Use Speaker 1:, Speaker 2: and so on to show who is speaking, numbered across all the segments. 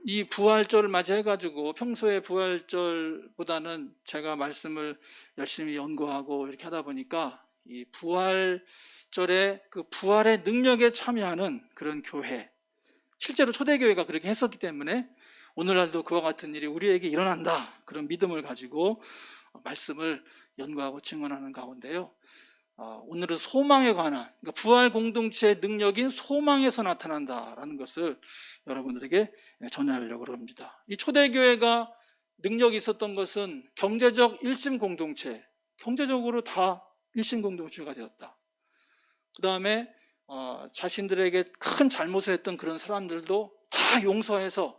Speaker 1: 이 부활절을 맞이해가지고 평소에 부활절보다는 제가 말씀을 열심히 연구하고 이렇게 하다 보니까 이 부활절에 그 부활의 능력에 참여하는 그런 교회, 실제로 초대교회가 그렇게 했었기 때문에 오늘날도 그와 같은 일이 우리에게 일어난다, 그런 믿음을 가지고 말씀을 연구하고 증언하는 가운데요, 오늘은 소망에 관한, 그러니까 부활 공동체의 능력인 소망에서 나타난다라는 것을 여러분들에게 전하려고 합니다. 이 초대교회가 능력이 있었던 것은 경제적 일심 공동체, 경제적으로 다 일심 공동체가 되었다. 그 다음에 자신들에게 큰 잘못을 했던 그런 사람들도 다 용서해서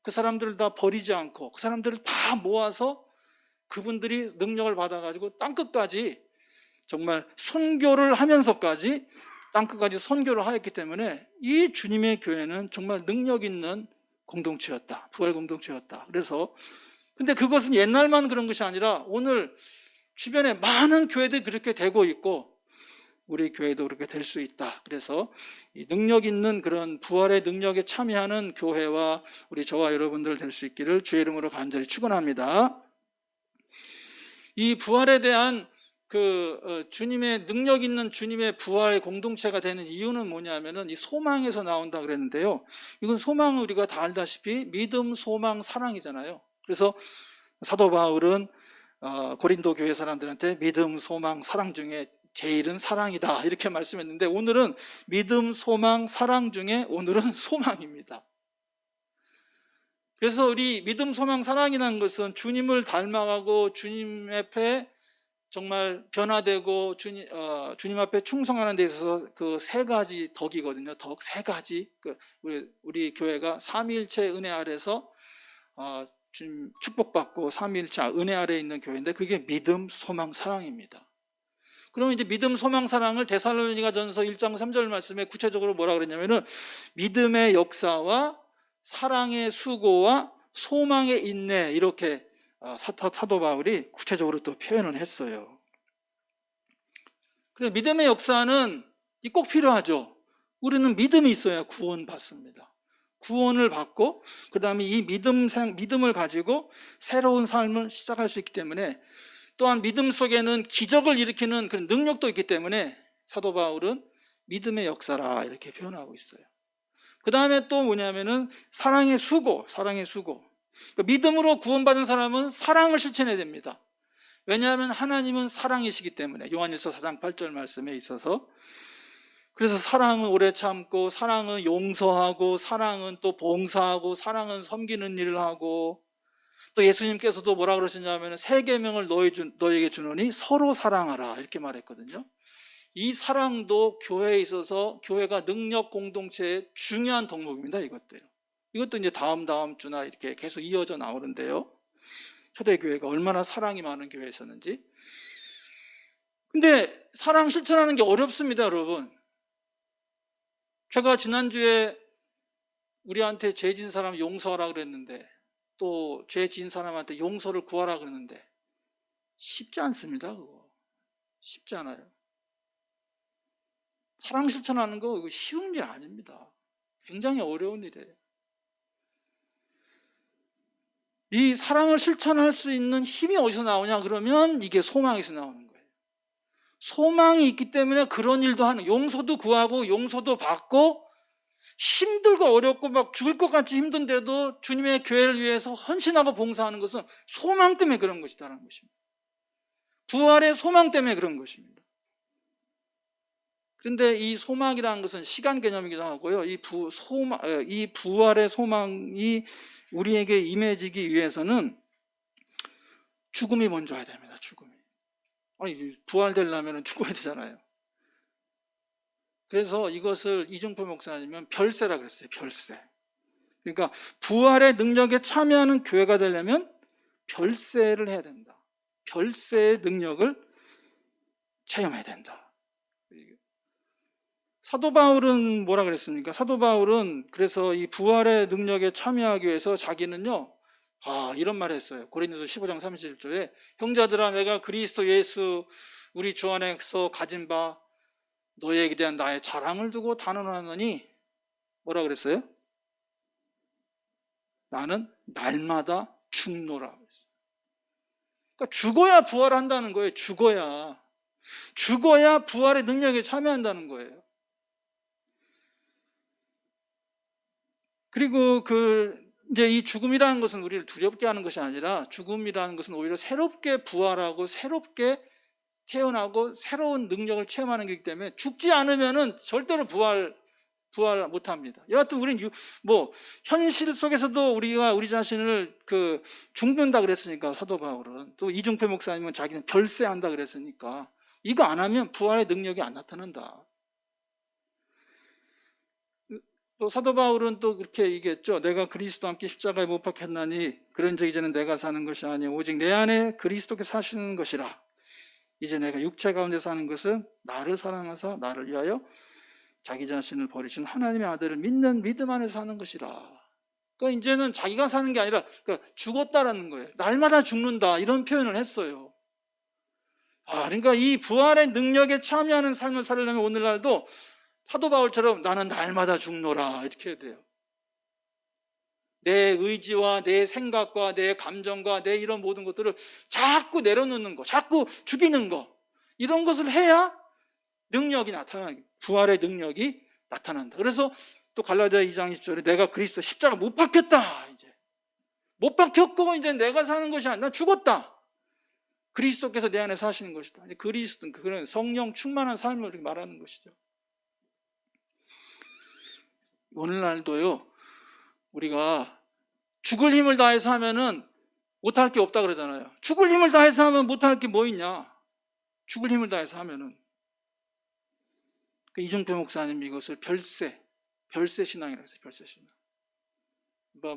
Speaker 1: 그 사람들을 다 버리지 않고 그 사람들을 다 모아서 그분들이 능력을 받아가지고 땅끝까지 정말 선교를 하면서까지 땅끝까지 선교를 하였기 때문에 이 주님의 교회는 정말 능력 있는 공동체였다. 부활 공동체였다. 그래서 근데 그것은 옛날만 그런 것이 아니라 오늘 주변에 많은 교회들이 그렇게 되고 있고 우리 교회도 그렇게 될 수 있다. 그래서 이 능력 있는 그런 부활의 능력에 참여하는 교회와 우리 저와 여러분들 될 수 있기를 주의 이름으로 간절히 축원합니다. 이 부활에 대한 주님의 능력 있는 주님의 부활 공동체가 되는 이유는 뭐냐면은 이 소망에서 나온다 그랬는데요. 이건 소망은 우리가 다 알다시피 믿음, 소망, 사랑이잖아요. 그래서 사도 바울은 고린도 교회 사람들한테 믿음, 소망, 사랑 중에 제일은 사랑이다 이렇게 말씀했는데 오늘은 믿음, 소망, 사랑 중에 오늘은 소망입니다. 그래서 우리 믿음, 소망, 사랑이라는 것은 주님을 닮아가고 주님 앞에 정말 변화되고 주님 앞에 충성하는 데 있어서 그 세 가지 덕이거든요. 덕 세 가지. 우리 교회가 삼위일체 은혜 아래서 주님 축복받고 삼위일체 은혜 아래에 있는 교회인데 그게 믿음, 소망, 사랑입니다. 그럼 이제 믿음, 소망, 사랑을 데살로니가전서 1장 3절 말씀에 구체적으로 뭐라 그랬냐면은 믿음의 역사와 사랑의 수고와 소망의 인내 이렇게 사도 바울이 구체적으로 또 표현을 했어요. 그래 믿음의 역사는 꼭 필요하죠. 우리는 믿음이 있어야 구원받습니다. 구원을 받고 그 다음에 이 믿음을 가지고 새로운 삶을 시작할 수 있기 때문에 또한 믿음 속에는 기적을 일으키는 그런 능력도 있기 때문에 사도 바울은 믿음의 역사라 이렇게 표현하고 있어요. 그 다음에 또 뭐냐면은 사랑의 수고. 그러니까 믿음으로 구원받은 사람은 사랑을 실천해야 됩니다. 왜냐하면 하나님은 사랑이시기 때문에 요한일서 4장 8절 말씀에 있어서 그래서 사랑은 오래 참고 사랑은 용서하고 사랑은 또 봉사하고 사랑은 섬기는 일을 하고 또 예수님께서도 뭐라 그러시냐면 새 계명을 너에게 주노니 서로 사랑하라 이렇게 말했거든요. 이 사랑도 교회에 있어서 교회가 능력 공동체의 중요한 덕목입니다. 이것도 이제 다음 주나 이렇게 계속 이어져 나오는데요. 초대교회가 얼마나 사랑이 많은 교회였었는지. 근데 사랑 실천하는 게 어렵습니다, 여러분. 제가 지난주에 우리한테 죄 지은 사람 용서하라 그랬는데 또 죄 지은 사람한테 용서를 구하라 그랬는데 쉽지 않습니다. 그거 쉽지 않아요. 사랑 실천하는 거 쉬운 일 아닙니다. 굉장히 어려운 일이에요. 이 사랑을 실천할 수 있는 힘이 어디서 나오냐 그러면 이게 소망에서 나오는 거예요. 소망이 있기 때문에 그런 일도 하는, 용서도 구하고 용서도 받고 힘들고 어렵고 막 죽을 것 같이 힘든데도 주님의 교회를 위해서 헌신하고 봉사하는 것은 소망 때문에 그런 것이다라는 것입니다. 부활의 소망 때문에 그런 것입니다. 그런데 이 소망이라는 것은 시간 개념이기도 하고요. 이 부활의 소망이 우리에게 임해지기 위해서는 죽음이 먼저 와야 됩니다. 죽음이. 아니 부활되려면 죽어야 되잖아요. 그래서 이것을 이중표 목사님은 별세라 그랬어요. 별세. 그러니까 부활의 능력에 참여하는 교회가 되려면 별세를 해야 된다. 별세의 능력을 체험해야 된다. 사도 바울은 뭐라 그랬습니까? 사도 바울은 그래서 이 부활의 능력에 참여하기 위해서 자기는요, 이런 말을 했어요. 고린도서 15장 31절에 형제들아 내가 그리스도 예수 우리 주 안에서 가진 바 너희에게 대한 나의 자랑을 두고 단언하노니 뭐라 그랬어요? 나는 날마다 죽노라. 그러니까 죽어야 부활한다는 거예요. 죽어야 부활의 능력에 참여한다는 거예요. 그리고 이제 이 죽음이라는 것은 우리를 두렵게 하는 것이 아니라, 죽음이라는 것은 오히려 새롭게 부활하고 새롭게 태어나고 새로운 능력을 체험하는 것이기 때문에, 죽지 않으면은 절대로 부활 못합니다. 여하튼 우리는 현실 속에서도 우리가 우리 자신을 죽는다 그랬으니까, 사도 바울은. 또 이중표 목사님은 자기는 별세한다 그랬으니까, 이거 안 하면 부활의 능력이 안 나타난다. 또 사도 바울은 또 그렇게 얘기했죠. 내가 그리스도와 함께 십자가에 못 박혔나니 그런즉 이제는 내가 사는 것이 아니요 오직 내 안에 그리스도께서 사시는 것이라. 이제 내가 육체 가운데 사는 것은 나를 사랑하사 나를 위하여 자기 자신을 버리신 하나님의 아들을 믿는 믿음 안에서 사는 것이라. 그러니까 이제는 자기가 사는 게 아니라, 그러니까 죽었다라는 거예요. 날마다 죽는다, 이런 표현을 했어요. 그러니까 이 부활의 능력에 참여하는 삶을 살려면 오늘날도 사도 바울처럼 나는 날마다 죽노라, 이렇게 해야 돼요. 내 의지와 내 생각과 내 감정과 내 이런 모든 것들을 자꾸 내려놓는 거, 자꾸 죽이는 거, 이런 것을 해야 능력이 나타나게, 부활의 능력이 나타난다. 그래서 또 갈라디아 2장 20절에 내가 그리스도 십자가 못 박혔다, 이제 못 박혔고 이제 내가 사는 것이 아니라 난 죽었다. 그리스도께서 내 안에 사시는 것이다. 그리스도, 그런 성령 충만한 삶을 말하는 것이죠. 오늘날도요, 우리가 죽을 힘을 다해서 하면은 못할 게 없다 그러잖아요. 죽을 힘을 다해서 하면 못할 게 뭐 있냐? 죽을 힘을 다해서 하면은. 이중표 목사님 이것을 별세 신앙이라고 했어요. 별세 신앙.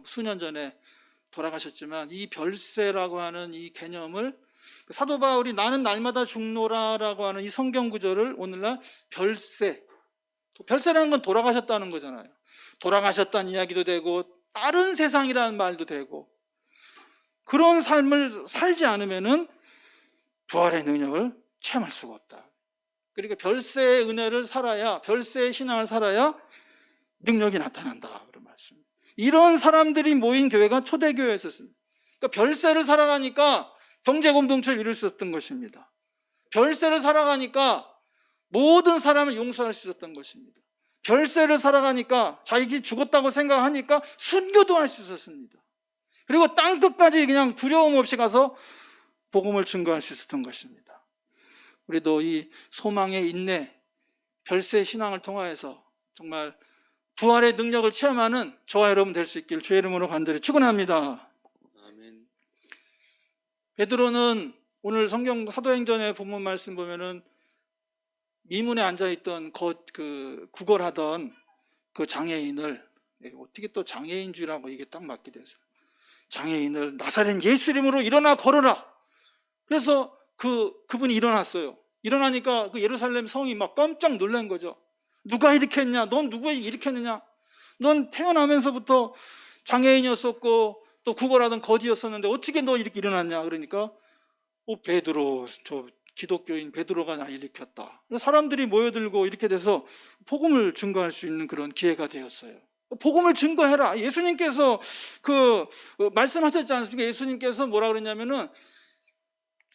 Speaker 1: 수년 전에 돌아가셨지만 이 별세라고 하는 이 개념을, 사도 바울이 나는 날마다 죽노라라고 하는 이 성경 구절을 오늘날 별세라는 건 돌아가셨다는 거잖아요. 돌아가셨다는 이야기도 되고 다른 세상이라는 말도 되고, 그런 삶을 살지 않으면은 부활의 능력을 체험할 수가 없다. 그러니까 별세의 은혜를 살아야, 별세의 신앙을 살아야 능력이 나타난다, 그런 말씀. 이런 사람들이 모인 교회가 초대교회였습니다. 그러니까 별세를 살아가니까 경제 공동체를 이룰 수 있었던 것입니다. 별세를 살아가니까 모든 사람을 용서할 수 있었던 것입니다. 별세를 살아가니까 자기 죽었다고 생각하니까 순교도 할 수 있었습니다. 그리고 땅끝까지 그냥 두려움 없이 가서 복음을 증거할 수 있었던 것입니다. 우리도 이 소망의 인내, 별세 신앙을 통하여서 정말 부활의 능력을 체험하는 저와 여러분 될 수 있길 주의 이름으로 간절히 축원합니다.
Speaker 2: 아멘.
Speaker 1: 베드로는 오늘 성경 사도행전의 본문 말씀 보면은 미문에 앉아있던 구걸하던 그 장애인을, 어떻게 또 장애인 주라고 이게 딱 맞게 돼서, 장애인을 나사렛 예수 이름으로 일어나 걸어라. 그래서 그분이 일어났어요. 일어나니까 그 예루살렘 성이 막 깜짝 놀란 거죠. 누가 일으켰냐? 넌 누가 일으켰느냐? 넌 태어나면서부터 장애인이었었고 또 구걸하던 거지였었는데 어떻게 너 이렇게 일어났냐? 그러니까 베드로, 저 기독교인 베드로가 나 일으켰다. 사람들이 모여들고 이렇게 돼서 복음을 증거할 수 있는 그런 기회가 되었어요. 복음을 증거해라. 예수님께서 말씀하셨지 않습니까? 예수님께서 뭐라 그러냐면은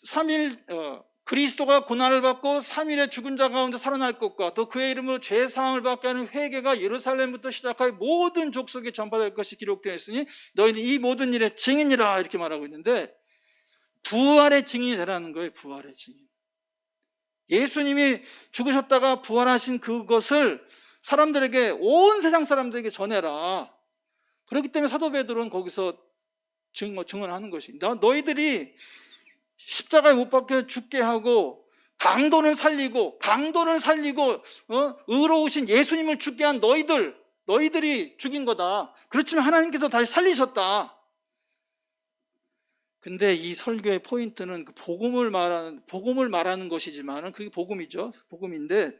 Speaker 1: 3일 그리스도가 고난을 받고 3일에 죽은 자 가운데 살아날 것과 또 그의 이름으로 죄 사함을 받게 하는 회개가 예루살렘부터 시작하여 모든 족속에 전파될 것이 기록되어 있으니 너희는 이 모든 일의 증인이라, 이렇게 말하고 있는데, 부활의 증인이 되라는 거예요. 부활의 증인. 예수님이 죽으셨다가 부활하신 그것을 사람들에게, 온 세상 사람들에게 전해라. 그렇기 때문에 사도 베드로는 거기서 증언하는 것이, 너희들이 십자가에 못 박혀 죽게 하고 강도는 살리고 의로우신 예수님을 죽게 한 너희들이 죽인 거다. 그렇지만 하나님께서 다시 살리셨다. 근데 이 설교의 포인트는 그 복음을 말하는 것이지만은, 그게 복음이죠. 복음인데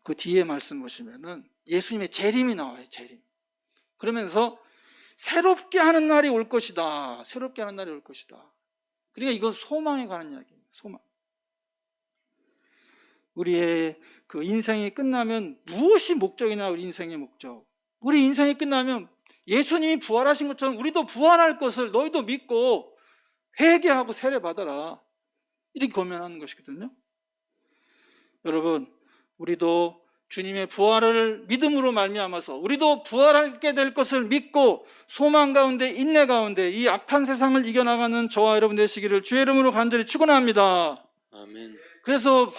Speaker 1: 그 뒤에 말씀 보시면은 예수님의 재림이 나와요. 재림. 그러면서 새롭게 하는 날이 올 것이다. 새롭게 하는 날이 올 것이다. 그러니까 이건 소망에 관한 이야기입니다. 소망. 우리의 그 인생이 끝나면 무엇이 목적이냐? 우리 인생의 목적. 우리 인생이 끝나면 예수님이 부활하신 것처럼 우리도 부활할 것을 너희도 믿고 회개하고 세례 받아라. 이렇게 권면하는 것이거든요. 여러분, 우리도 주님의 부활을 믿음으로 말미암아서 우리도 부활하게 될 것을 믿고 소망 가운데 인내 가운데 이 악한 세상을 이겨나가는 저와 여러분 되시기를 주의 이름으로 간절히 축원합니다.
Speaker 2: 아멘.
Speaker 1: 그래서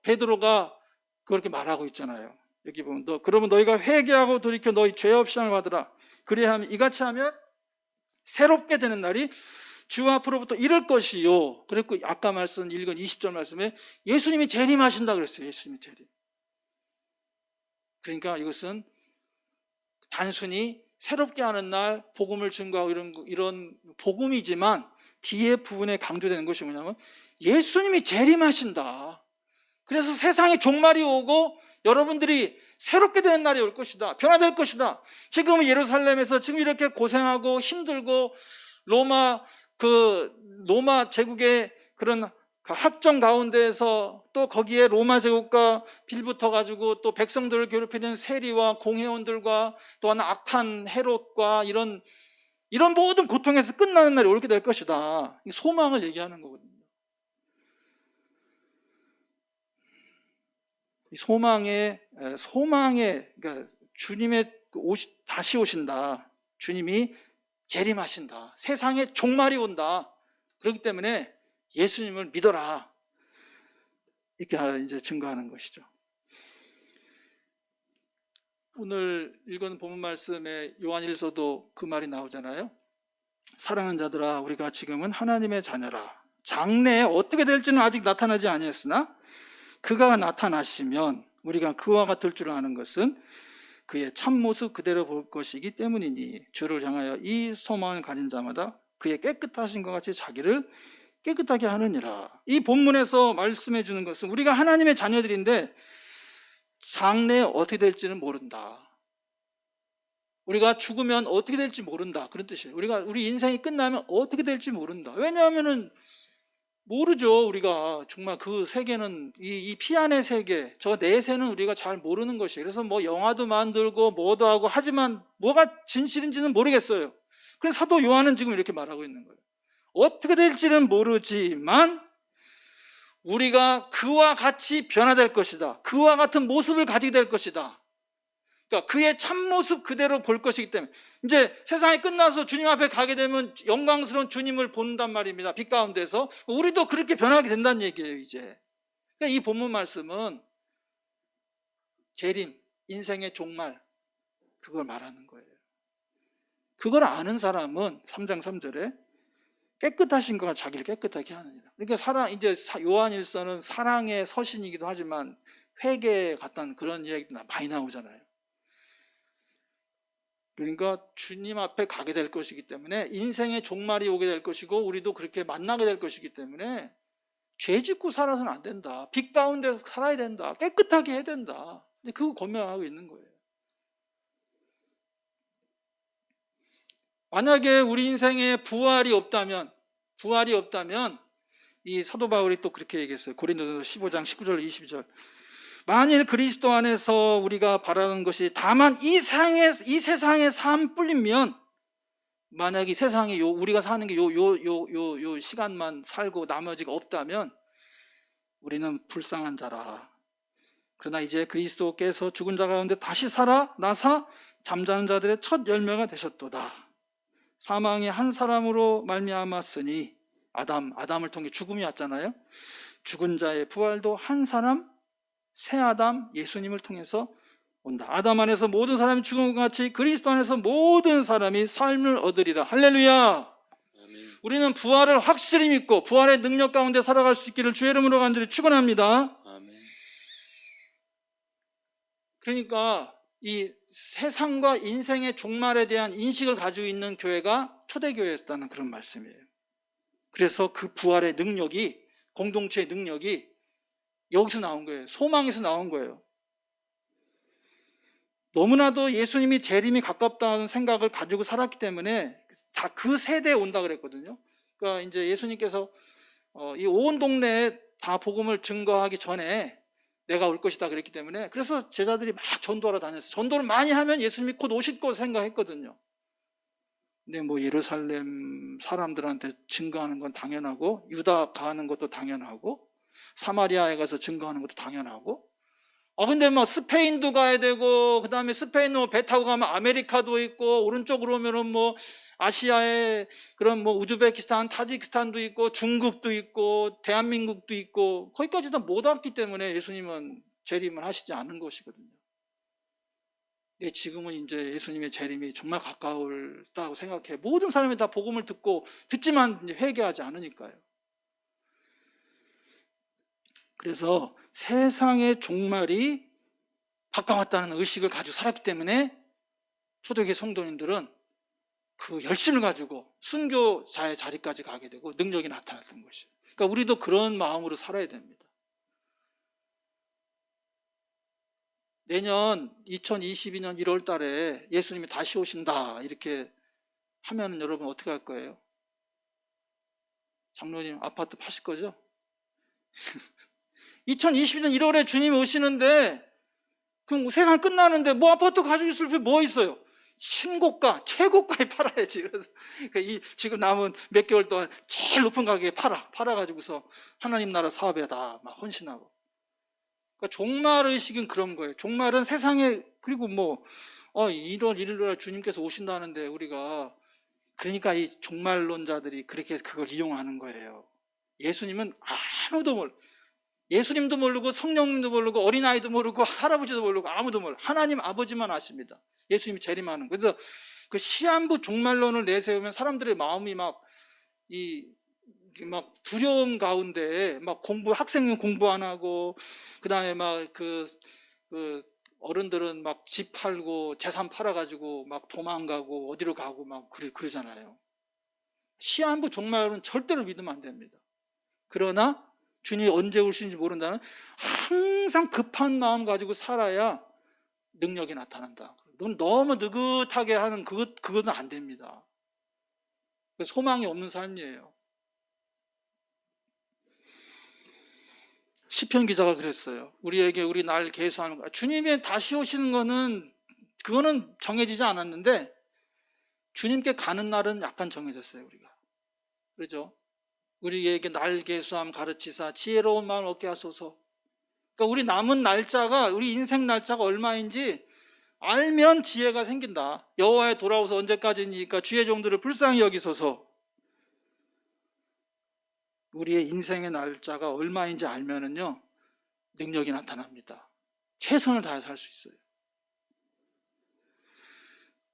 Speaker 1: 베드로가 그렇게 말하고 있잖아요. 여기 보면 그러면 너희가 회개하고 돌이켜 너희 죄 없이 함을 받으라. 그리하면 이같이 하면 새롭게 되는 날이 주 앞으로부터 이를 것이요. 그리고 아까 읽은 20절 말씀에 예수님이 재림하신다 그랬어요. 예수님이 재림. 그러니까 이것은 단순히 새롭게 하는 날 복음을 증거하고 이런 복음이지만 뒤에 부분에 강조되는 것이 뭐냐면 예수님이 재림하신다. 그래서 세상에 종말이 오고 여러분들이 새롭게 되는 날이 올 것이다. 변화될 것이다. 지금 예루살렘에서 지금 이렇게 고생하고 힘들고 로마 제국의 그런 학정 가운데에서 또 거기에 로마 제국과 빌붙어 가지고 또 백성들을 괴롭히는 세리와 공회원들과 또한 악한 헤롯과 이런 모든 고통에서 끝나는 날이 오게 될 것이다. 소망을 얘기하는 거거든요. 소망의 그러니까 주님의 다시 오신다. 주님이 재림하신다. 세상에 종말이 온다. 그렇기 때문에 예수님을 믿어라. 이렇게 이제 증거하는 것이죠. 오늘 읽은 본문 말씀에 요한일서도 그 말이 나오잖아요. 사랑하는 자들아, 우리가 지금은 하나님의 자녀라. 장래에 어떻게 될지는 아직 나타나지 아니했으나 그가 나타나시면 우리가 그와 같을 줄 아는 것은 그의 참모습 그대로 볼 것이기 때문이니 주를 향하여 이 소망을 가진 자마다 그의 깨끗하신 것 같이 자기를 깨끗하게 하느니라. 이 본문에서 말씀해 주는 것은 우리가 하나님의 자녀들인데 장래에 어떻게 될지는 모른다. 우리가 죽으면 어떻게 될지 모른다. 그런 뜻이에요. 우리 인생이 끝나면 어떻게 될지 모른다. 왜냐하면은 모르죠. 우리가 정말 그 세계는 이 피 안의 세계, 저 내세는 우리가 잘 모르는 것이에요. 그래서 뭐 영화도 만들고 뭐도 하고 하지만 뭐가 진실인지는 모르겠어요. 그래서 사도 요한은 지금 이렇게 말하고 있는 거예요. 어떻게 될지는 모르지만 우리가 그와 같이 변화될 것이다. 그와 같은 모습을 가지게 될 것이다. 그러니까 그의 참모습 그대로 볼 것이기 때문에 이제 세상이 끝나서 주님 앞에 가게 되면 영광스러운 주님을 본단 말입니다. 빛 가운데서 우리도 그렇게 변하게 된다는 얘기예요. 이제 그러니까 이 본문 말씀은 재림, 인생의 종말 그걸 말하는 거예요. 그걸 아는 사람은 3장 3절에 깨끗하신 거가 자기를 깨끗하게 하느니라. 그러니까 이제 요한일서는 사랑의 서신이기도 하지만 회개에 같다는 그런 이야기도 많이 나오잖아요. 그러니까 주님 앞에 가게 될 것이기 때문에 인생의 종말이 오게 될 것이고 우리도 그렇게 만나게 될 것이기 때문에 죄 짓고 살아서는 안 된다. 빛 가운데서 살아야 된다. 깨끗하게 해야 된다. 근데 그거 권면하고 있는 거예요. 만약에 우리 인생에 부활이 없다면 이 사도 바울이 또 그렇게 얘기했어요. 고린도전서 15장 19절 20절. 만일 그리스도 안에서 우리가 바라는 것이 다만 이 세상의 삶뿐이면, 만약 이 세상에 우리가 사는 게 요 시간만 살고 나머지가 없다면 우리는 불쌍한 자라. 그러나 이제 그리스도께서 죽은 자 가운데 다시 살아나사 잠자는 자들의 첫 열매가 되셨도다. 사망이 한 사람으로 말미암았으니 아담을 통해 죽음이 왔잖아요. 죽은 자의 부활도 한 사람 새 아담 예수님을 통해서 온다. 아담 안에서 모든 사람이 죽은 것 같이 그리스도 안에서 모든 사람이 삶을 얻으리라. 할렐루야.
Speaker 2: 아멘.
Speaker 1: 우리는 부활을 확실히 믿고 부활의 능력 가운데 살아갈 수 있기를 주의 이름으로 간절히 축원합니다.
Speaker 2: 아멘.
Speaker 1: 그러니까 이 세상과 인생의 종말에 대한 인식을 가지고 있는 교회가 초대교회였다는 그런 말씀이에요. 그래서 그 부활의 능력이, 공동체의 능력이 여기서 나온 거예요. 소망에서 나온 거예요. 너무나도 예수님이 재림이 가깝다는 생각을 가지고 살았기 때문에 다 그 세대에 온다 그랬거든요. 그러니까 이제 예수님께서 이 온 동네에 다 복음을 증거하기 전에 내가 올 것이다 그랬기 때문에, 그래서 제자들이 막 전도하러 다녔어요. 전도를 많이 하면 예수님이 곧 오실 거 생각했거든요. 근데 뭐 예루살렘 사람들한테 증거하는 건 당연하고, 유다 가는 것도 당연하고, 사마리아에 가서 증거하는 것도 당연하고, 근데 막 스페인도 가야 되고, 그 다음에 스페인으로 배 타고 가면 아메리카도 있고, 오른쪽으로 오면은 뭐 아시아에 그런 뭐 우즈베키스탄, 타지키스탄도 있고, 중국도 있고, 대한민국도 있고, 거기까지 다 못 왔기 때문에 예수님은 재림을 하시지 않은 것이거든요. 지금은 이제 예수님의 재림이 정말 가까웠다고 생각해. 모든 사람이 다 복음을 듣지만 회개하지 않으니까요. 그래서 세상의 종말이 가까웠다는 의식을 가지고 살았기 때문에 초대교회 성도님들은 그 열심을 가지고 순교자의 자리까지 가게 되고 능력이 나타났던 것이에요. 그러니까 우리도 그런 마음으로 살아야 됩니다. 내년 2022년 1월 달에 예수님이 다시 오신다 이렇게 하면 여러분 어떻게 할 거예요? 장로님 아파트 파실 거죠? 2022년 1월에 주님이 오시는데 그럼 세상 끝나는데 뭐 아파트 가지고 있을 게 뭐 있어요? 신고가, 최고가에 팔아야지. 그래서 지금 남은 몇 개월 동안 제일 높은 가격에 팔아가지고서 하나님 나라 사업에 다 막 헌신하고. 그러니까 종말 의식은 그런 거예요. 종말은 세상에, 그리고 뭐 1월 1일 날 주님께서 오신다는데 우리가, 그러니까 이 종말론자들이 그렇게 그걸 이용하는 거예요. 예수님은 아무도 몰라. 예수님도 모르고 성령님도 모르고 어린아이도 모르고 할아버지도 모르고 아무도 몰라. 하나님 아버지만 아십니다. 예수님이 재림하는 거예요. 그래서 그 시한부 종말론을 내세우면 사람들의 마음이 막 두려움 가운데 막 학생은 공부 안 하고, 그 다음에 막 그 어른들은 막 집 팔고 재산 팔아가지고 막 도망가고 어디로 가고 막 그러잖아요. 시한부 종말론은 절대로 믿으면 안 됩니다. 그러나 주님이 언제 오시는지 모른다는 항상 급한 마음 가지고 살아야 능력이 나타난다. 너무 느긋하게 하는 그거는 안 됩니다. 소망이 없는 삶이에요. 시편 기자가 그랬어요. 우리에게 우리 날 계수하는 거. 주님이 다시 오시는 거는 그거는 정해지지 않았는데 주님께 가는 날은 약간 정해졌어요. 우리가. 그렇죠? 우리에게 날 계수함 가르치사 지혜로운 마음 얻게 하소서. 그러니까 우리 남은 날짜가, 우리 인생 날짜가 얼마인지 알면 지혜가 생긴다. 여호와에 돌아오서 언제까지니까 주의 종들을 불쌍히 여기소서. 우리의 인생의 날짜가 얼마인지 알면은요 능력이 나타납니다. 최선을 다해 살 수 있어요.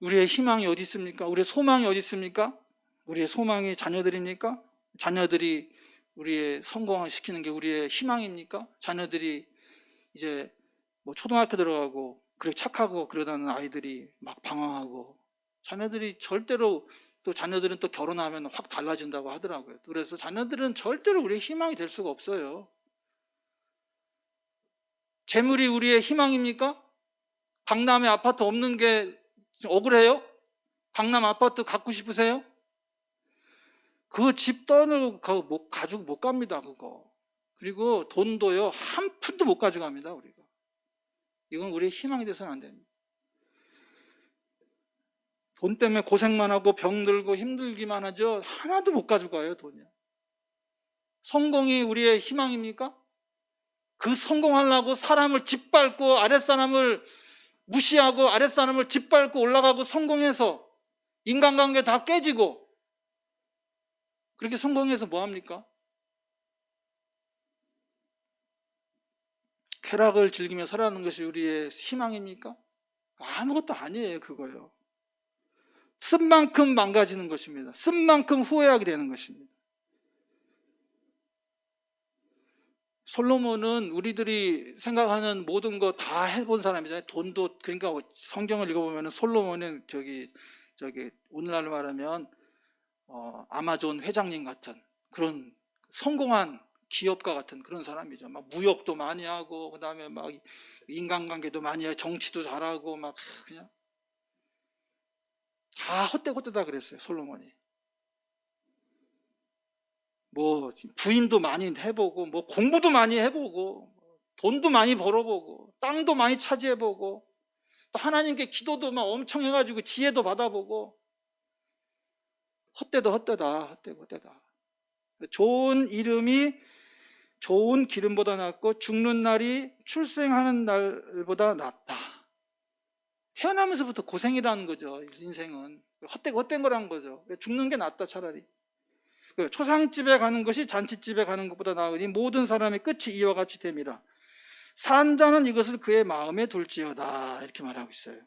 Speaker 1: 우리의 희망이 어디 있습니까? 우리의 소망이 어디 있습니까? 우리의 소망이 자녀들입니까? 자녀들이 우리의 성공을 시키는 게 우리의 희망입니까? 자녀들이 이제 뭐 초등학교 들어가고 그렇게 착하고 그러다는 아이들이 막 방황하고, 자녀들이 절대로, 또 자녀들은 또 결혼하면 확 달라진다고 하더라고요. 그래서 자녀들은 절대로 우리의 희망이 될 수가 없어요. 재물이 우리의 희망입니까? 강남에 아파트 없는 게 억울해요? 강남 아파트 갖고 싶으세요? 그 집 돈을 가지고 못 갑니다, 그거. 그리고 돈도요, 한 푼도 못 가져갑니다, 우리가. 이건 우리의 희망이 돼서는 안 됩니다. 돈 때문에 고생만 하고 병들고 힘들기만 하죠. 하나도 못 가져가요, 돈이요. 성공이 우리의 희망입니까? 그 성공하려고 사람을 짓밟고 아랫사람을 무시하고 아랫사람을 짓밟고 올라가고 성공해서 인간관계 다 깨지고, 그렇게 성공해서 뭐합니까? 쾌락을 즐기며 살아가는 것이 우리의 희망입니까? 아무것도 아니에요, 그거요. 쓴 만큼 망가지는 것입니다. 쓴 만큼 후회하게 되는 것입니다. 솔로몬은 우리들이 생각하는 모든 거 다 해본 사람이잖아요. 돈도, 그러니까 성경을 읽어보면 솔로몬은 저기 오늘날로 말하면 아마존 회장님 같은 그런 성공한 기업가 같은 그런 사람이죠. 막 무역도 많이 하고, 그 다음에 막 인간관계도 많이 하고, 정치도 잘하고, 막 그냥 다 헛되다 그랬어요, 솔로몬이. 뭐 부인도 많이 해보고, 뭐 공부도 많이 해보고, 돈도 많이 벌어보고, 땅도 많이 차지해보고, 또 하나님께 기도도 막 엄청 해가지고 지혜도 받아보고, 헛되다 헛되다 헛되고 헛되다. 좋은 이름이 좋은 기름보다 낫고 죽는 날이 출생하는 날보다 낫다. 태어나면서부터 고생이라는 거죠. 인생은 헛되고 헛된 거라는 거죠. 죽는 게 낫다 차라리. 초상집에 가는 것이 잔치집에 가는 것보다 나으니 모든 사람의 끝이 이와 같이 됨이라. 산 자는 이것을 그의 마음에 둘지어다. 이렇게 말하고 있어요.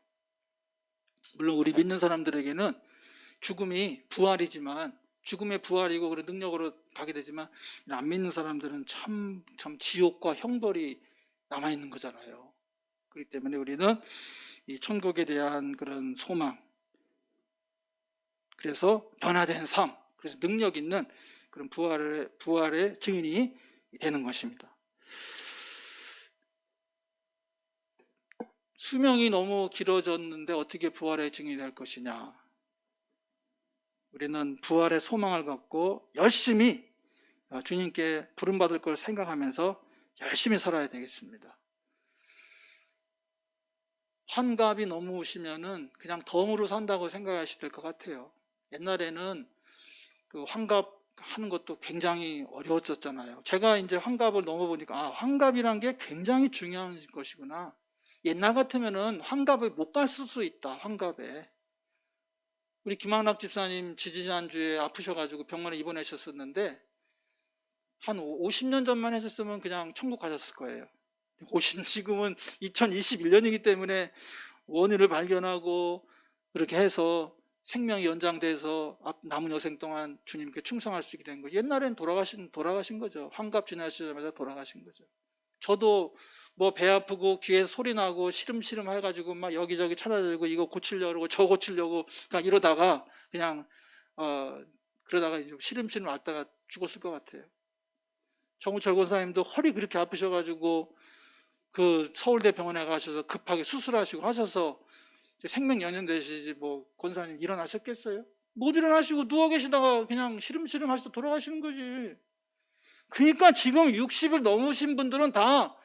Speaker 1: 물론 우리 믿는 사람들에게는 죽음이 부활이지만, 죽음의 부활이고 그런 능력으로 가게 되지만, 안 믿는 사람들은 참 지옥과 형벌이 남아있는 거잖아요. 그렇기 때문에 우리는 이 천국에 대한 그런 소망, 그래서 변화된 삶, 그래서 능력 있는 그런 부활의 증인이 되는 것입니다. 수명이 너무 길어졌는데 어떻게 부활의 증인이 될 것이냐. 우리는 부활의 소망을 갖고 열심히 주님께 부름받을 걸 생각하면서 열심히 살아야 되겠습니다. 환갑이 넘으시면은 그냥 덤으로 산다고 생각하셔야 될 것 같아요. 옛날에는 그 환갑 하는 것도 굉장히 어려웠었잖아요. 제가 이제 환갑을 넘어보니까 환갑이란 게 굉장히 중요한 것이구나. 옛날 같으면은 환갑에 못 갔을 수 있다. 환갑에. 우리 김학락 집사님 지지난주에 아프셔가지고 병원에 입원하셨었는데 한 50년 전만 하셨으면 그냥 천국 가셨을 거예요. 지금은 2021년이기 때문에 원인을 발견하고 그렇게 해서 생명이 연장돼서 남은 여생 동안 주님께 충성할 수 있게 된 거죠. 옛날엔 돌아가신 거죠. 환갑 지나시자마자 돌아가신 거죠. 저도 뭐 배 아프고 귀에 소리 나고 시름시름 해가지고 막 여기저기 찾아들고 이거 고치려고 저 고치려고 그냥 이러다가 그냥 그러다가 이제 시름시름 앓다가 죽었을 것 같아요. 정우철 권사님도 허리 그렇게 아프셔가지고 그 서울대 병원에 가셔서 급하게 수술하시고 하셔서 생명 연연되시지 뭐 권사님 일어나셨겠어요? 못 일어나시고 누워 계시다가 그냥 시름시름 하시다 돌아가시는 거지. 그러니까 지금 60을 넘으신 분들은 다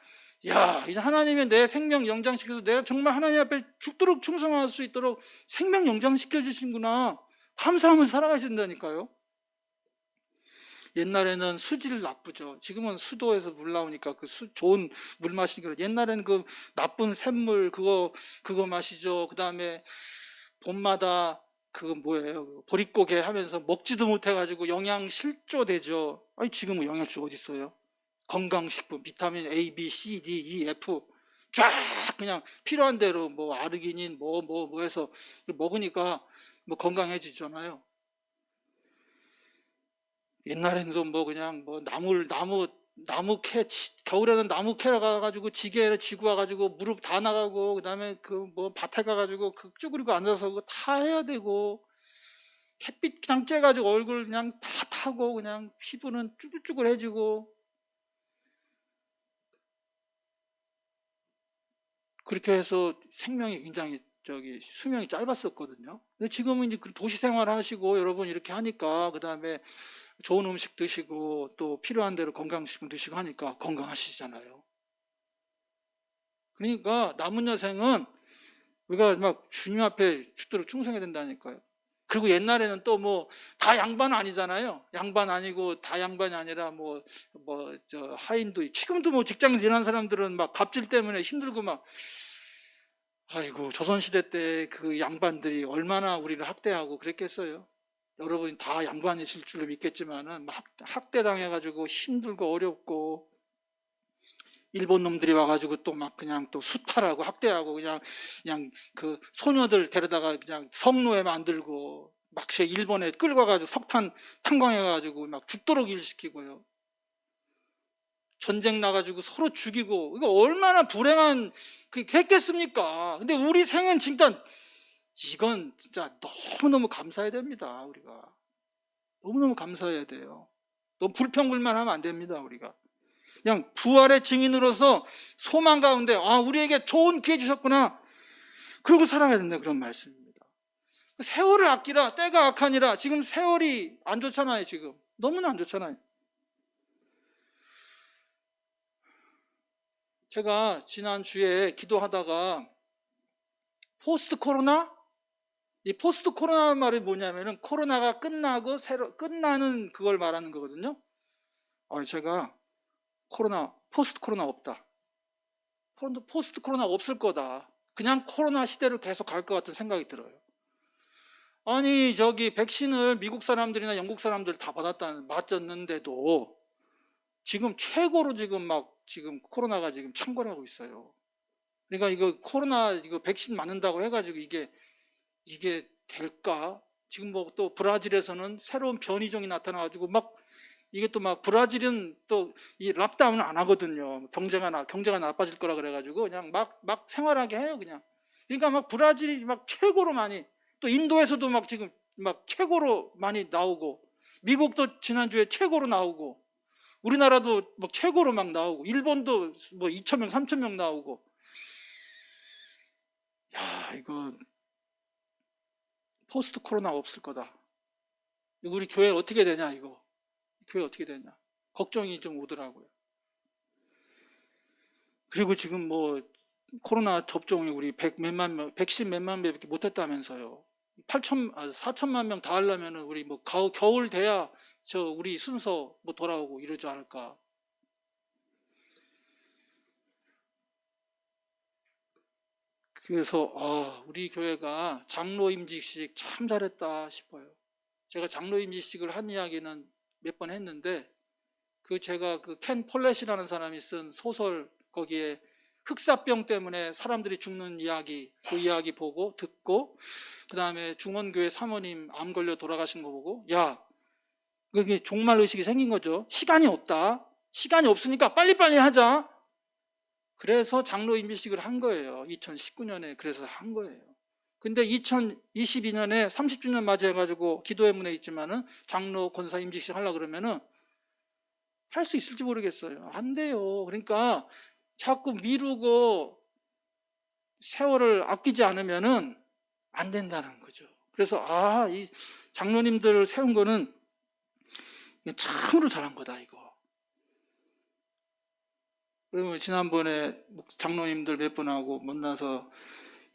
Speaker 1: 이제 하나님이 내 생명 연장시켜서 내가 정말 하나님 앞에 죽도록 충성할 수 있도록 생명 연장시켜 주신구나 감사하면서 살아가셔야 된다니까요. 옛날에는 수질 나쁘죠. 지금은 수도에서 물 나오니까 그 좋은 물 마시는 거. 옛날에는 그 나쁜 샘물 그거 마시죠. 그 다음에 봄마다 그거 뭐예요? 보릿고개 하면서 먹지도 못해가지고 영양 실조되죠. 아니 지금은 영양소 어디 있어요? 건강식품, 비타민 A, B, C, D, E, F 쫙 그냥 필요한 대로 뭐 아르기닌 뭐 해서 먹으니까 뭐 건강해지잖아요. 옛날에는 뭐 그냥 뭐 나무 캐 겨울에는 나무 캐러 가가지고 지게를 지고 와가지고 무릎 다 나가고 그다음에 그 뭐 밭에 가가지고 그 쭈그리고 앉아서 그거 다 해야 되고 햇빛 그냥 쬐가지고 얼굴 그냥 다 타고 그냥 피부는 쭈글쭈글해지고 그렇게 해서 생명이 굉장히 수명이 짧았었거든요. 근데 지금은 이제 도시 생활 하시고 여러분 이렇게 하니까 그다음에 좋은 음식 드시고 또 필요한 대로 건강식품 드시고 하니까 건강하시잖아요. 그러니까 남은 여생은 우리가 막 주님 앞에 죽도록 충성해야 된다니까요. 그리고 옛날에는 또 뭐 다 양반 아니잖아요. 양반 아니고 다 양반이 아니라 하인도 지금도 뭐 직장에서 일하는 사람들은 막 갑질 때문에 힘들고 막 아이고 조선시대 때 그 양반들이 얼마나 우리를 학대하고 그랬겠어요. 여러분이 다 양반이실 줄로 믿겠지만은 막 학대당해가지고 힘들고 어렵고 일본 놈들이 와가지고 또 막 그냥 또 수탈하고 학대하고 그냥 그 소녀들 데려다가 그냥 성노예 만들고 막 일본에 끌고 가가지고 석탄 탄광해가지고 막 죽도록 일시키고요. 전쟁 나가지고 서로 죽이고 이거 얼마나 불행한 그게 했겠습니까? 근데 우리 생은 진짜 이건 진짜 너무너무 감사해야 됩니다. 우리가 너무너무 감사해야 돼요. 너무 불평불만 하면 안 됩니다. 우리가 그냥 부활의 증인으로서 소망 가운데 우리에게 좋은 기회 주셨구나 그러고 살아야 된다 그런 말씀입니다. 세월을 아끼라 때가 악하니라. 지금 세월이 안 좋잖아요. 지금 너무나 안 좋잖아요. 제가 지난주에 기도하다가 포스트 코로나 이 포스트 코로나 말이 뭐냐면은 코로나가 끝나고 새로 끝나는 그걸 말하는 거거든요. 제가 포스트 코로나 없다. 포스트 코로나 없을 거다. 그냥 코로나 시대로 계속 갈 것 같은 생각이 들어요. 아니 저기 백신을 미국 사람들이나 영국 사람들 다 맞았는데도 지금 최고로 지금 코로나가 지금 창궐하고 있어요. 그러니까 이거 백신 맞는다고 해가지고 이게 될까? 지금 뭐 또 브라질에서는 새로운 변이종이 나타나가지고 이게 또 브라질은 또 이 락다운을 안 하거든요. 경제가 나빠질 거라 그래가지고 그냥 막 생활하게 해요, 그냥. 그러니까 브라질이 최고로 많이, 또 인도에서도 지금 최고로 많이 나오고, 미국도 지난주에 최고로 나오고, 우리나라도 최고로 나오고, 일본도 2,000명, 3,000명 나오고. 야, 이거 포스트 코로나 없을 거다. 우리 교회 어떻게 되냐, 이거. 교회 어떻게 되냐. 걱정이 좀 오더라고요. 그리고 지금 코로나 접종이 우리 백신 몇만 명밖에 못했다면서요. 4천만 명 다 하려면 우리 겨울 돼야 우리 순서 돌아오고 이러지 않을까. 그래서 우리 교회가 장로 임직식 참 잘했다 싶어요. 제가 장로 임직식을 한 이야기는 몇 번 했는데, 제가 켄 폴렛이라는 사람이 쓴 소설, 거기에 흑사병 때문에 사람들이 죽는 이야기, 그 이야기 보고 듣고, 그 다음에 중원교회 사모님 암 걸려 돌아가신 거 보고, 그게 종말 의식이 생긴 거죠. 시간이 없다. 시간이 없으니까 빨리빨리 하자. 그래서 장로 임직식을 한 거예요. 2019년에 그래서 한 거예요. 근데 2022년에 30주년 맞이해가지고 기도의 문에 있지만은 장로 권사 임직식 하려고 그러면은 할 수 있을지 모르겠어요. 안 돼요. 그러니까 자꾸 미루고 세월을 아끼지 않으면은 안 된다는 거죠. 그래서 이 장로님들 세운 거는 참으로 잘한 거다, 이거. 그리고 지난번에 장로님들 몇 분하고 만나서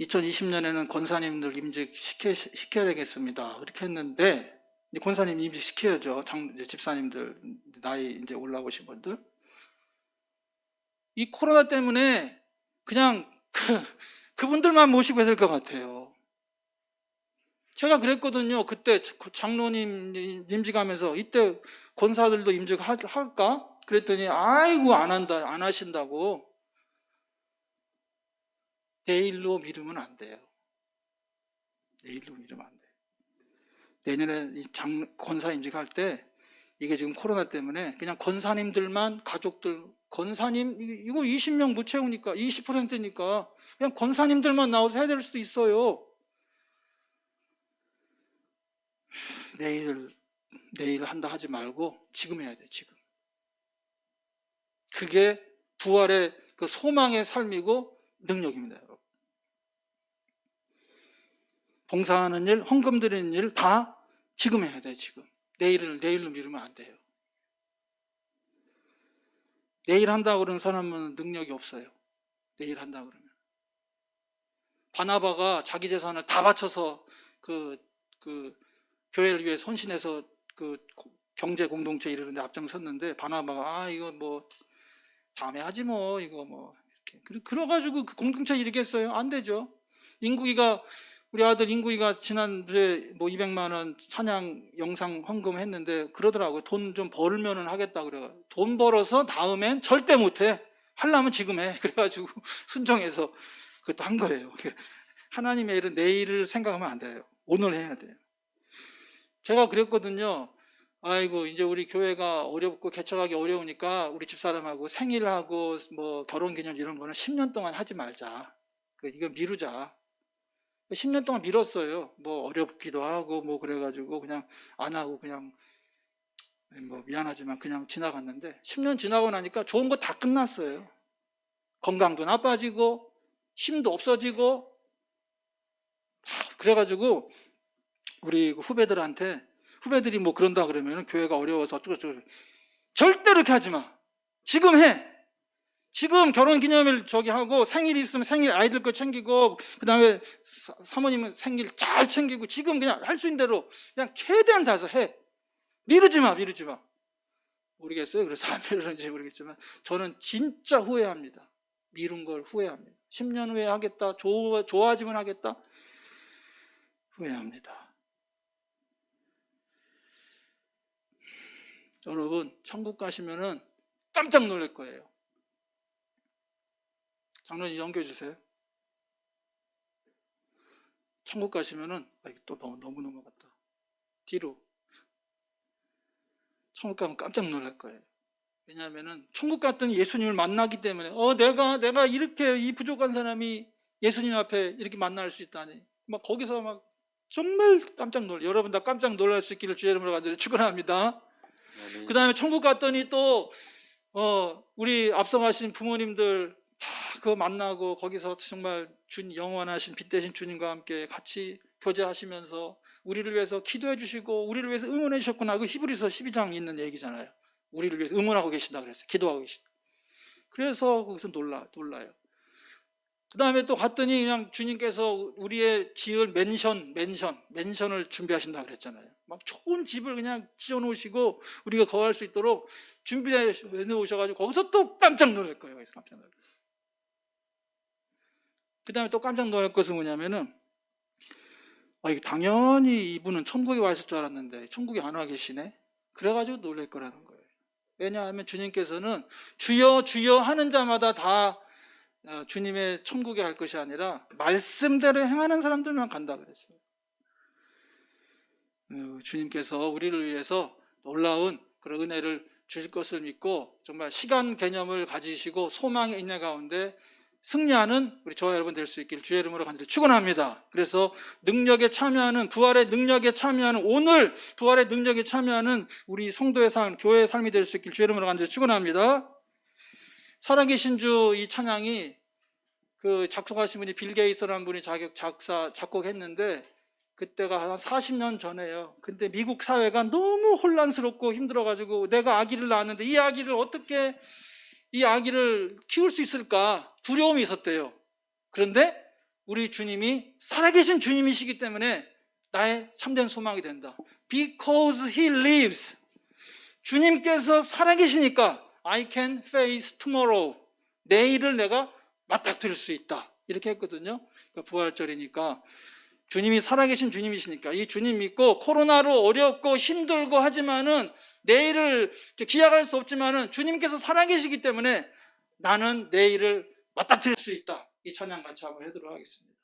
Speaker 1: 2020년에는 권사님들 임직 시켜야 되겠습니다. 그렇게 했는데, 권사님 임직 시켜야죠. 집사님들 나이 이제 올라오신 분들. 이 코로나 때문에 그냥 그분들만 모시고 해야 될 것 같아요. 제가 그랬거든요. 그때 장로님 임직하면서 이때 권사들도 임직할까? 그랬더니 아이고 안 하신다고. 내일로 미루면 안 돼요. 내일로 미루면 안 돼요. 내년에 권사 임직할 때 이게 지금 코로나 때문에 그냥 권사님들만, 가족들, 권사님 이거 20명 못 채우니까 20%니까 그냥 권사님들만 나와서 해야 될 수도 있어요. 내일 한다 하지 말고 지금 해야 돼, 지금. 그게 부활의 소망의 삶이고 능력입니다, 여러분. 봉사하는 일, 헌금 드리는 일 다 지금 해야 돼, 지금. 내일로 미루면 안 돼요. 내일 한다고 그러는 사람은 능력이 없어요. 내일 한다고 그러면. 바나바가 자기 재산을 다 바쳐서 교회를 위해 헌신해서 경제 공동체 이러는데 앞장섰는데, 바나바가 이거 다음에 하지 이거 이렇게. 그래가지고 공동체 일으켰어요. 안 되죠. 우리 아들 인구이가 지난주에 200만 원 찬양 영상 헌금 했는데 그러더라고요. 돈 좀 벌면은 하겠다 그래요. 돈 벌어서 다음엔 절대 못해. 하려면 지금 해. 그래가지고 순종해서 그것도 한 거예요. 하나님의 일은 내일을 생각하면 안 돼요. 오늘 해야 돼요. 제가 그랬거든요. 아이고 이제 우리 교회가 어렵고 개척하기 어려우니까 우리 집사람하고 생일하고 결혼기념 이런 거는 10년 동안 하지 말자. 이거 미루자. 10년 동안 미뤘어요. 어렵기도 하고 그래가지고 그냥 안 하고 그냥 미안하지만 그냥 지나갔는데, 10년 지나고 나니까 좋은 거 다 끝났어요. 건강도 나빠지고 힘도 없어지고. 그래가지고 우리 후배들이 그런다 그러면 교회가 어려워서 어쩌고저쩌고, 절대 그렇게 하지 마. 지금 해. 지금 결혼기념일 저기 하고 생일 있으면 생일 아이들 거 챙기고 그다음에 사모님은 생일 잘 챙기고 지금 그냥 할 수 있는 대로 그냥 최대한 다해서 해. 미루지 마. 모르겠어요. 그래서 안 미루는지 모르겠지만 저는 진짜 후회합니다. 미룬 걸 후회합니다. 10년 후에 하겠다. 좋아지면 하겠다. 후회합니다. 여러분, 천국 가시면은 깜짝 놀랄 거예요. 장로님 넘겨주세요. 천국 가시면은 또 너무 넘어갔다. 뒤로. 천국 가면 깜짝 놀랄 거예요. 왜냐하면은 천국 갔더니 예수님을 만나기 때문에 내가 이렇게 이 부족한 사람이 예수님 앞에 이렇게 만날 수 있다니 막 거기서 막 정말 깜짝 놀라. 여러분 다 깜짝 놀랄 수 있기를 주의 이름으로 간절히 축원합니다. 그 다음에 천국 갔더니 또 우리 앞서가신 부모님들 다 그거 만나고 거기서 정말 영원하신 빛 대신 주님과 함께 같이 교제하시면서 우리를 위해서 기도해 주시고 우리를 위해서 응원해 주셨구나. 그 히브리서 12장에 있는 얘기잖아요. 우리를 위해서 응원하고 계신다 그랬어요. 기도하고 계신다. 그래서 거기서 놀라요. 그 다음에 또 갔더니 그냥 주님께서 우리의 지을 맨션을 준비하신다 그랬잖아요. 막 좋은 집을 그냥 지어놓으시고 우리가 거할 수 있도록 준비해 놓으셔가지고 거기서 또 깜짝 놀랄 거예요. 거기서 깜짝 놀랄 거예요. 그 다음에 또 깜짝 놀랄 것은 뭐냐면은 당연히 이분은 천국에 와 있을 줄 알았는데 천국에 안 와 계시네. 그래가지고 놀랄 거라는 거예요. 왜냐하면 주님께서는 주여 주여 하는 자마다 다 주님의 천국에 갈 것이 아니라 말씀대로 행하는 사람들만 간다 그랬어요. 주님께서 우리를 위해서 놀라운 그런 은혜를 주실 것을 믿고 정말 시간 개념을 가지시고 소망의 인내 가운데 승리하는 우리 저와 여러분 될 수 있기를 주의 이름으로 간절히 축원합니다. 그래서 능력에 참여하는 부활의 능력에 참여하는 오늘 부활의 능력에 참여하는 우리 성도의 삶, 교회의 삶이 될 수 있기를 주의 이름으로 간절히 축원합니다. 살아계신 주 이 찬양이 그 작곡하신 분이 빌 게이츠라는 분이 작곡했는데 그때가 한 40년 전에요. 근데 미국 사회가 너무 혼란스럽고 힘들어가지고 내가 아기를 낳았는데 이 아기를 키울 수 있을까 두려움이 있었대요. 그런데 우리 주님이 살아계신 주님이시기 때문에 나의 참된 소망이 된다. Because He lives. 주님께서 살아계시니까 I can face tomorrow. 내일을 내가 맞닥뜨릴 수 있다. 이렇게 했거든요. 그러니까 부활절이니까 주님이 살아계신 주님이시니까 이 주님 믿고 코로나로 어렵고 힘들고 하지만은 내일을 기약할 수 없지만은 주님께서 살아계시기 때문에 나는 내일을 맞닥뜨릴 수 있다. 이 찬양 같이 한번 해도록 하겠습니다.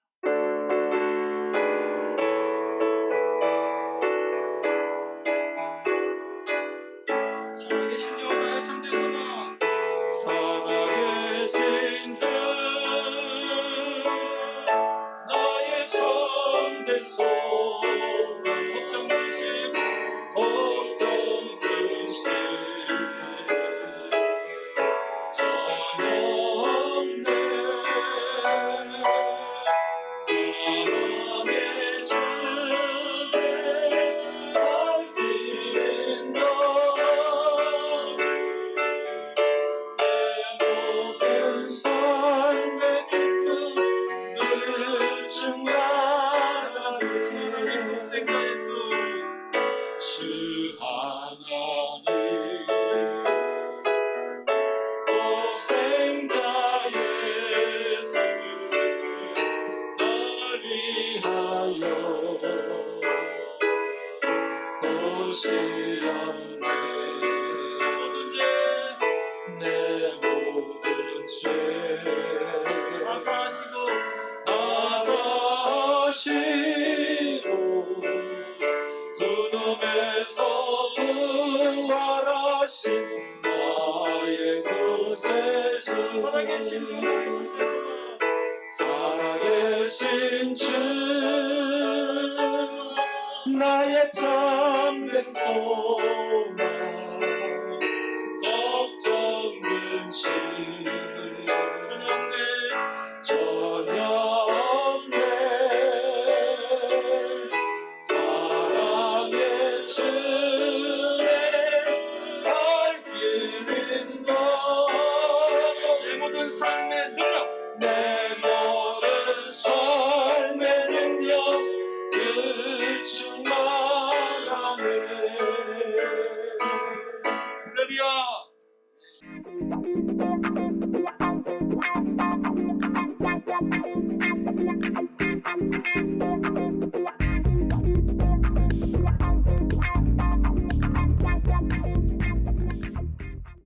Speaker 1: 살아계신 주 나의 참된 소망. 살아계신 주 나의 참된 소망. 걱정 근심
Speaker 2: 살아계신 주 나의 참된 소망 걱정 근심 전혀 없네 사랑의 주의 갈 길인 것 내
Speaker 3: 모든 삶의 능력,
Speaker 2: 내 모든 삶의 능력을 충만하네.
Speaker 3: 할렐루야.